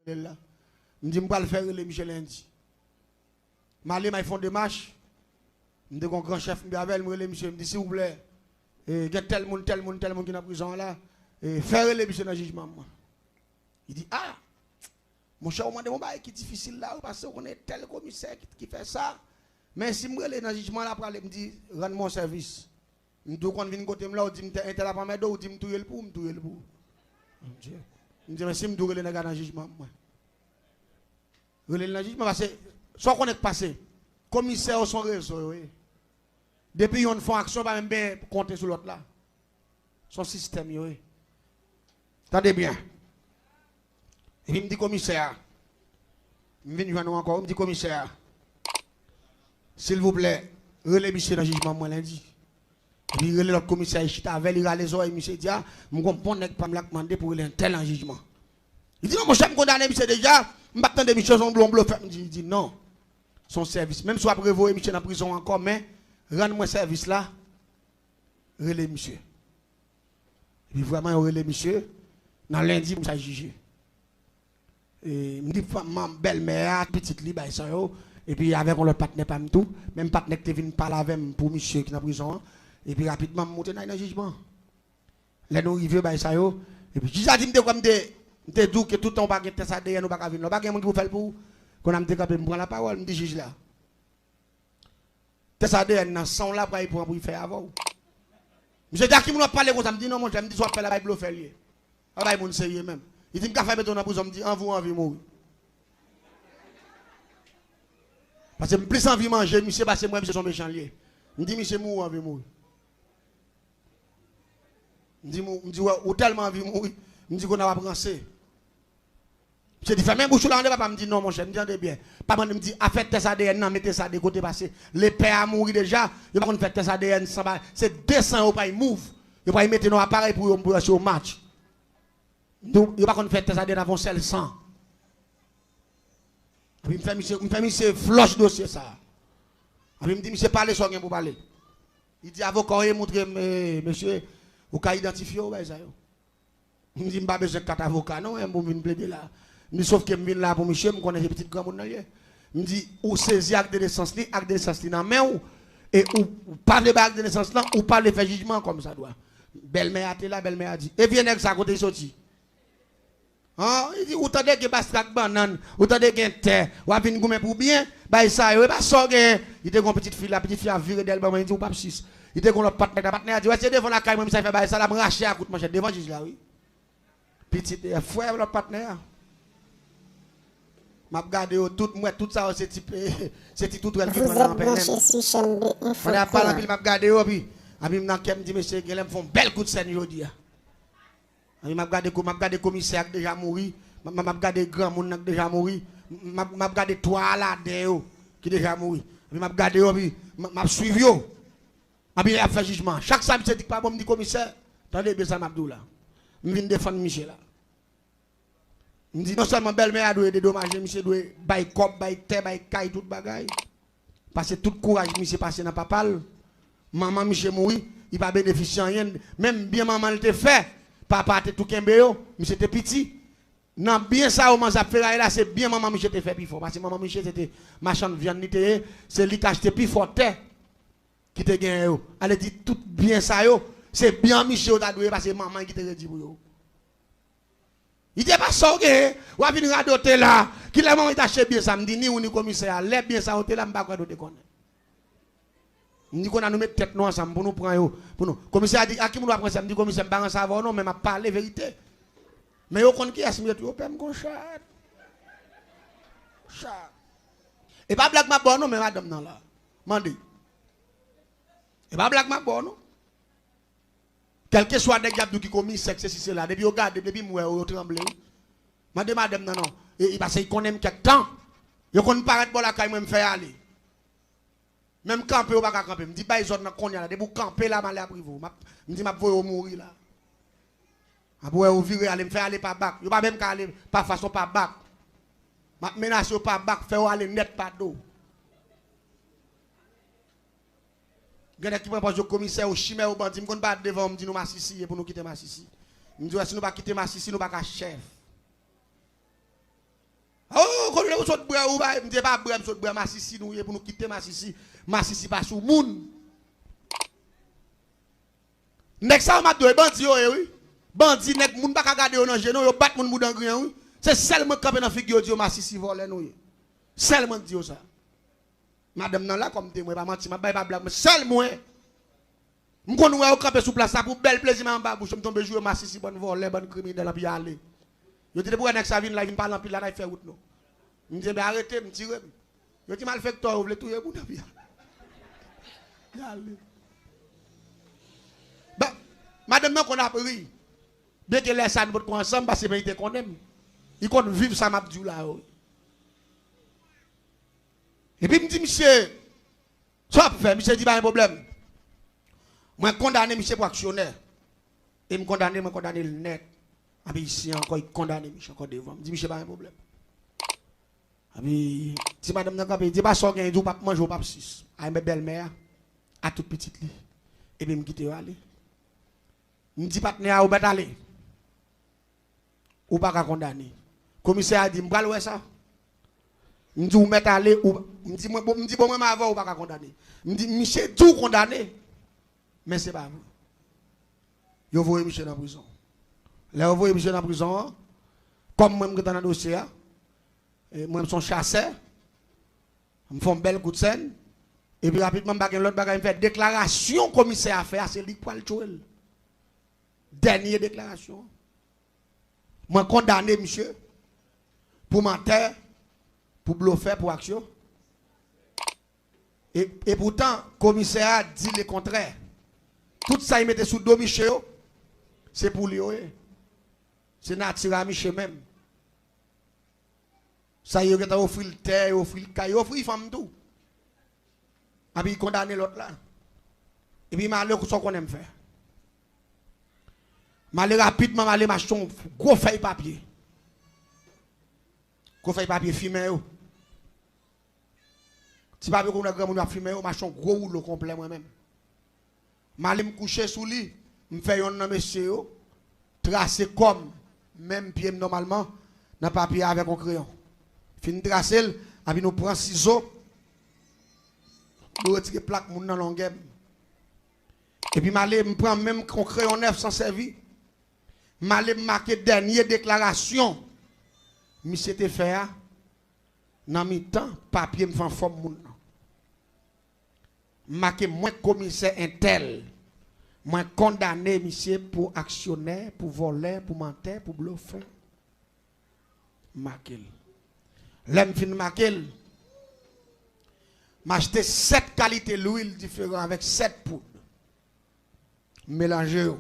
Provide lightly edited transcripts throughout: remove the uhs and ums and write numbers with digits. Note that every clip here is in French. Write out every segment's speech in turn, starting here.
là. Je dis, je vais le faire, le Michel lundi. Je font des marches. Je dis, un grand chef, je dis, s'il vous plaît, il y a tel monde qui est en prison là. Faire le Michel dans le jugement. Il dit, ah, mon cher, on m'a demandé qui est difficile là, parce qu'on est tel commissaire qui fait ça. Mais si je suis dans le jugement là, je me dis, rends mon service. Je dis, quand je viens côté là, je dis, je suis là pour m'aider, je dis, je suis pour, je suis pour. Je dis, mais si je suis dans le jugement, je suis dans le jugement, parce que, soit qu'on est passé, commissaire son réseau, depuis on fait action, pas même bien compter sur l'autre là. Son système, oui. Attendez bien. Et il me dit, commissaire, je viens encore, il me dit, commissaire, s'il vous plaît, relais monsieur dans le jugement, moi lundi. Et puis, relais l'autre commissaire, il avec il a les oreilles, monsieur dit, je comprends que je me demandé pour un tel en jugement. Il dit, non, mon cher, je me condamne, monsieur déjà, je me attends de monsieur, son blond. Il dit, non, son service, même si après vous, monsieur dans la prison encore, mais rends-moi service là, relais monsieur. Et puis, vraiment, relais monsieur, dans lundi, je me suis jugé. Et me dit ma belle-mère petite li ça yo et puis avec le partenaire pas tout même partenaire qui vient parler avec pour monsieur qui dans prison et puis rapidement monter dans le jugement là nous arrivé ça yo et puis j'ai dit me comme te dit que tout temps pas que ça derrière nous pas venir pas gain monde qui faire pour qu'on a me capable me prendre la parole me dit juge là ça derrière dans son là pour faire avant monsieur dit qui me parler comme ça me dit non mon j'aime dit soit faire la Bible faire lié ah mon sérieux même. Il dit que fait dans la prison, me dit envie mourir. Parce que plus envie manger, monsieur parce que moi monsieur son méchant lié. Me dit monsieur mourir envie mourir. Me dit ou tellement envie mourir, me dit qu'on a pas pensé. Monsieur dit fait même bouche là papa me dit non mon cher, me dit bien. Papa me dit a fait test ADN non mettez ça de côté parce que les pères a mouru déjà, il pas qu'on fait test ADN sans c'est 200 au pas move. Il pas mettre nos appareils pour sur match. Donc, il n'y a pas qu'on fait ça avant celle 100. Il me fait monsieur flush dossier ça. Il me dit, monsieur, parlez sur rien pour parler. Il dit, avocat, il montre, monsieur, vous pouvez identifier, ça. Il me dit, je n'ai pas besoin de 4 avocats, non, pour venir plaider là. Mais sauf que je viens là pour monsieur, je connais des petites grand monde. Il me dit, ou saisir acte de naissance, acte de naissance, dans main, et ou pas de acte de naissance, ou pas de faire jugement comme ça doit. Belle-mère a été là, belle-mère a dit, et viens avec ça à côté sorti. Il dit, ou t'as des bastrak banane, ou t'as des terre, ou t'as une pour bien, bah ça, il pas sorgué. Il était une petite fille, la petite fille a viré d'elle, il dit, ou pas 6. Il était con le partenaire, a dit, ouais, c'est devant la caille, moi, ça fait bah ça, la raché à coup de manchette, devant le juge là, oui. Petite, frère, le partenaire. M'a regardé tout ça, c'est type, c'est tout elle qui prend en peine. On a parlé, m'a regardé, puis, me dit, monsieur, ils me font belle coup de scène aujourd'hui. Je m'a regardé commissaire qui déjà mouru, m'a regardé grand monde qui déjà mouru, m'a regardé toi là dedans qui déjà mouru. M'a regardé m'a suivi m'a bien fait jugement. Chaque samedi je dis pas bon me dit commissaire, attendez bien ça m'a là. Je viens défendre Michel là. Me dit non seulement belle-mère a doit dédommager monsieur doit bail cop, bail terre, bail caille toute bagaille. Parce que tout courage monsieur passé dans papa. Maman Michel mouru, il pas bénéficier rien, même bien maman le te fait. Papa était tout kembéo, monsieur était petit. Non, bien ça, au moment où là, c'est bien maman Michel te fait plus fort. Parce que maman Michel c'était machin de viande, c'est lui qui achetait plus fort qui te gagne. Elle dit tout bien ça, c'est bien Michel qui a doué parce que maman qui te dit pour yo. Il dit pas ça, ou a venir radoter là, qui la maman t'a acheté bien ça, me dit ni ou ni commissaire, l'air bien ça, hôtel là, m'pas quoi doter connaître. Nous qu'on a nous mettre tête nous ensemble pour nous prendre pour nous. Commissaire a dit à qui nous doit prendre ça, me dit commissaire pas en savoir non mais m'a parler vérité. Mais au compte qui est me yo pème gon chat. Chat. Et pas blague ma bonne non mais madame non là. Mandi. Et pas blague ma bonne non. Quel que soit des gars qui commis sexe si c'est là depuis regarde depuis moi au tremblé. Madame non non. Et parce qu'il connaît quelque temps. Yo connaît paraître bon la caille me faire aller. Même camper ou pas camper, me dit bah zone dans konya là, de pour camper là mal après vous. Me dit m'a voyer mourir là. Après ou virer aller me faire aller pas bac. Yo pas même aller pas façon pas bac. M'a menacer pas bac, faire aller net pas d'eau. Gade qui prend pas au commissaire au chimère au bandit, me kon pas devant me dit nous Massissi pour nous quitter Massissi. Me dit si nous pas quitter Massissi, nous pas ka chef. ou saute bras ou pas, m'dé pas bras saute bras Massissi nous pour nous quitter Massissi pas sous moun. Nek ça m'a deux bandits oui. Bandits nek moun pas garder dans genou yo bat moun dans grand oui. C'est seulement camper dans figure Dieu Massissi voler nous. Seulement Dieu ça. Madame nan là comme témoin pas mentir, m'a pas blague, seulement m'kon ouais camper sous place ça pour bel plaisir en bas bouche me tomber jouer Massissi bonne voler bonne criminel puis aller. Yo dit pour nek ça vinn là vinn parler en pile là il fait route non. Me dit ben arrêtez me tirer. Yo dit mal fait toi vous voulez touyer moun puis aller. Bah madame nan qu'on a pris. Dès que les ça nous pour ensemble parce que vérité qu'on aime. Il compte vivre ça m'a dit là. Et puis me dit monsieur ça peut faire monsieur dit pas un problème. Moi condamné monsieur pour actionnaire. Et me condamné le net. Et puis ici encore il condamné monsieur encore devant. Me dit monsieur pas un problème. Et puis si madame n'a pas dit pas ça gain du pas manger au pas 6. À mes belle-mère à toute petite li. Et puis me quitter aller. Me dit partenaire ou bet aller. Ou pas condamné. Commissaire a dit m'bral ouais ça. Me dit ou mettre aller ou me dit bon moi avant ou pas condamné. Me dit monsieur tout condamné. Mais c'est pas vous. Yo voyez monsieur dans prison. Là vous voyez monsieur dans prison comme moi me dans le dossier et moi son chasseur. Me font belle coup de scène et puis rapidement l'autre bagage me fait déclaration commissaire a fait c'est lui pour le tuer. Dernière déclaration. Moi condamné monsieur pour menteur, pour bluffer, pour action. Et pourtant, le commissaire a dit le contraire. Tout ça, il mettait sous dos Michel, c'est pour lui. C'est naturel à Michel même. Ça, il a offert le terre, il a offert le caillou, il a offert la femme tout. Et puis il condamné l'autre là. Et puis il m'a dit ce qu'on aime faire. Malé rapidement, malé machin, gros feuille papier. Gros feuille papier fumé. Si papier qu'on a grand monde a fumé, machin gros rouleau complet moi-même. Malé me coucher sous lit, me fait un monsieur, tracer comme, même pied normalement, dans papier avec un crayon. Fin tracer, avec nous prend ciseaux, nous retirer plaque moun dans longueur. Et puis malé me prend même un crayon neuf sans servir. Malé marqué dernière déclaration. Monsieur te fait dans mi temps papier me fait forme moun. Marqué moins commissaire intel. Moins condamné monsieur pour actionnaire, pour voler, pour mentir, pour bluffer. Marqué. L'aime fin marqué. M'acheter 7 qualités d'huile différentes avec 7 poudres. Mélanger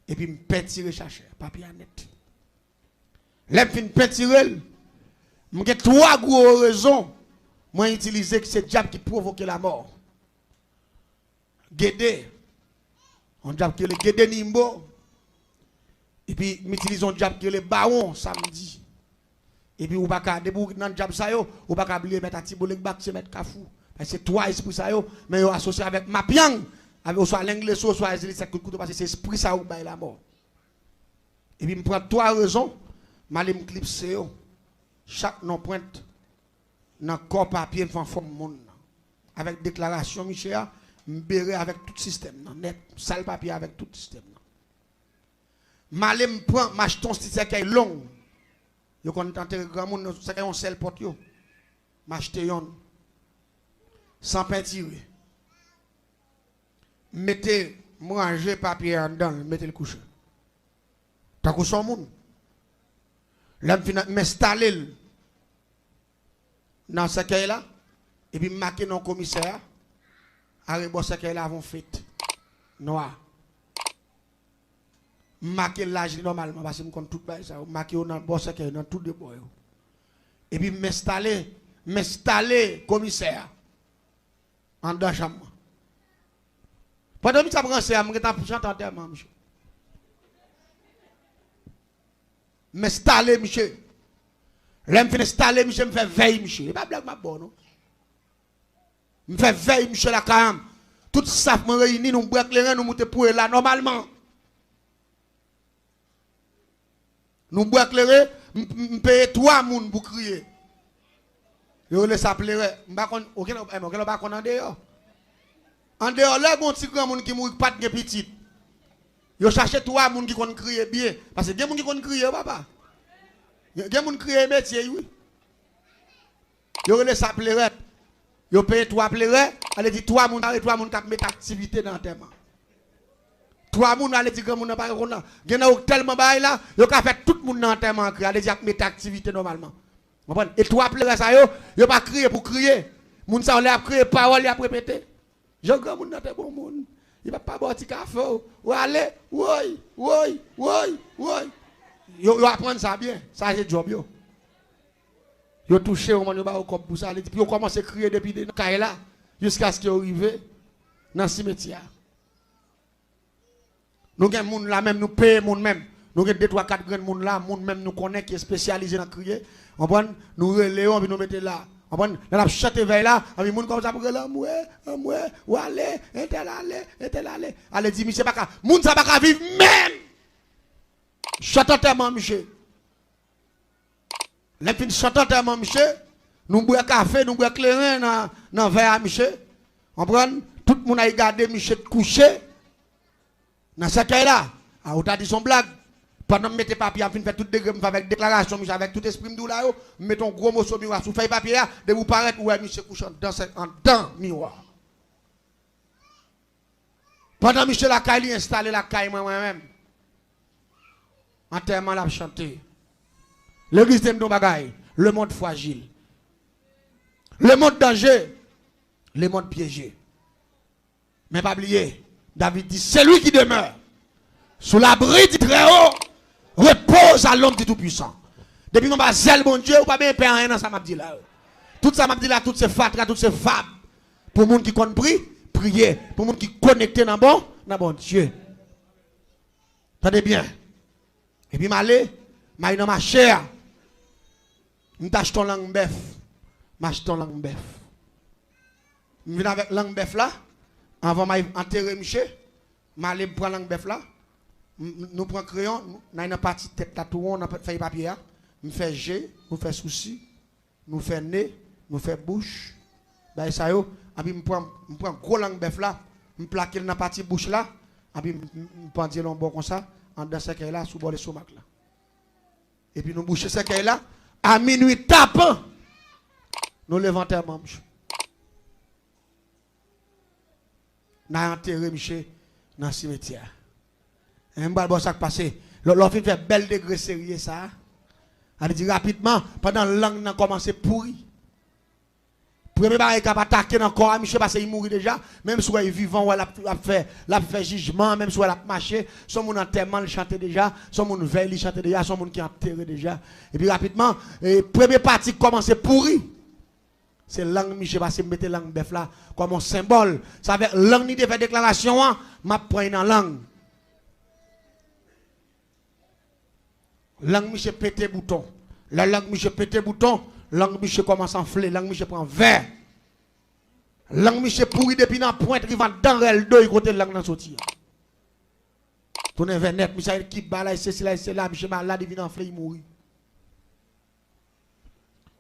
et puis me peinturer chercher papier net. L'aime fin peinturer. M'ai 3 gros raisons moi utiliser que c'est diable qui provoque la mort. Guédé. On diable qui le guédé nimbo. Et puis m'utilisons diable qui le baron samedi. Et puis ou pas ka debout dans diable ça yo, ou pas ka oublier mettre atibolek bak se mettre kafou. Parce que 3 esprits ça yo, mais yo associé avec mapiang, avec soit l'anglais soit les ça couteau parce que c'est esprit ça ou bail la mort. Et puis me prend 3 raisons, m'aller me clipser yo. Chaque non pointe dans corps papier en forme monde avec déclaration Michel m'béré avec tout système net sale papier avec tout système m'aller me prend m'acheton c'est qui est long yo kon tenter grand monde c'est un seul porte yo m'acheter yon sans peinture mettez manger papier en dedans mettez le coucher ta ko son monde là m'installer dans ce cas là et puis marquer non commissaire arrêt bon ce cas là avons fait noir marquer l'âge normalement parce que me compte tout ça marquer dans bon ce cas dans tout de boy et puis m'installer commissaire en dans chambre pendant que ça prend ça me j'entends monsieur m'installer monsieur l'aime fin installer monsieur me fait veille monsieur pas blague ma bonne me fait veille monsieur la cam tout ça me réunit nous boire clair nous monter pour là normalement nous boire clair me payer 3 moun pour crier Yo le s'appeler, m'bakon aucun pas en dehors. En dehors là bon petit grand monde qui mouri pas de petit. Yo cherche trois monde qui connaissent crier bien parce que des monde qui connaissent crier papa. Des monde crier métier oui. Yo le s'appeler, yo paye trois plairait, allez dire trois monde qui mettre activité dans terre. Trois moun allez dire grand moun pas connait. Gen tellement bail là, yo ka fait tout moun dans terre allez dire mettre activité normalement. Comprendre? Et trois plairait ça yo pas crier pour crier. Moun ça on l'a crier parole a répéter. Jean grand moun dans terre bon moun. Il va pas boire petit café ou aller oui. Yo apprendre ça bien, ça c'est job yo. Yo touché au monde yo ba comme pour ça, puis yo commence à crier depuis dans caille là jusqu'à ce qu'il arrive dans cimetière. Nous avons moun là même nous paye moun même. Nous avons 2 3 4 grands moun là, moun même nous connaît qui est spécialisé dans crier. On prend nous reléons puis nous mettons là. On prend la chanter veille là, avec moun comme ça pour là moi ou aller, aller. Allez dit monsieur pas moun ça pas vivre même. Chantant tellement monsieur. Les fin chantant tellement monsieur, nous boire café, nous boire clairin dans verre monsieur. On prend tout le monde a regardé monsieur couché. Dans ce cas-là, on a dit son blague. Pendant que mettez papier, on fait toute avec déclaration, avec tout esprit de là, mettons gros mot sur le miroir. Si vous faites papier, de vous paraître, ouais, monsieur couchant dans le miroir. Pendant que monsieur la caille installé la caille moi-même, enterrement l'a chanté. L'église de Mbagaï, le monde fragile, le monde danger, le monde piégé. Mais pas oublier. David dit, c'est lui qui demeure sous l'abri du Très-Haut, repose à l'homme du Tout-Puissant. Depuis qu'on va zèle mon Dieu, ou pas bien faire rien dans ça m'a dit là. Tout ça m'a dit là, toutes ces fatras, toutes ces fables. Pour les gens qui compris, prier. Pour les gens qui connectés dans bon Dieu. Attendez bien. Et puis m'aller dans ma chair. M'tâche ton langue bœuf. M'achète ton langue bœuf. M'viens avec langue bœuf là. Avant d'enterrer Michel, je prends langue bœuf là. Nous prenons crayon, nous avons une partie tête là, tout on a fait papier. Nous faisons G, nous faisons souci, nous faisons nez, nous faisons bouche. Ben ça yo, nous prends gros langue bœuf là, nous plaquons dans la partie bouche là, nous prends dire bon comme ça, en dans ce cas là, sous bord de stomac là. Et puis nous bouchons ce cas là, à minuit tapant, nous levons tellement. Nous avons enterré Michel dans le cimetière. Et je vais ça passer. L'enfant fait bel degré sérieux ça. Elle dit rapidement, pendant la langue a commencé à pourrir. Premier baril qui a attaqué dans le corps, Michel parce qu'il mourit déjà. Même si il est vivant, il a fait jugement, même si il a marché, son monde enterrement il chantait déjà, son monde veille il chantait déjà, son monde qui a enterré déjà. Et puis rapidement, première partie qui commence à pourrir. C'est langue Michel parce qu'il mettait langue bœuf là comme un symbole. Ça veut langue ni de faire déclaration, m'a pris dans langue. Langue Michel pété bouton. La langue Michel pété bouton, langue Michel commence à enfler, langue Michel prend verre. Langue Michel pourri depuis dans pointe qui va dans elle deux côté langue dans sortir. Tourner vers net, Michel qui balaye c'est là, Michel malade il vient enfler il mourit.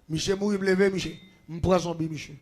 Michel mourit me lever Michel. Je prends son Michel.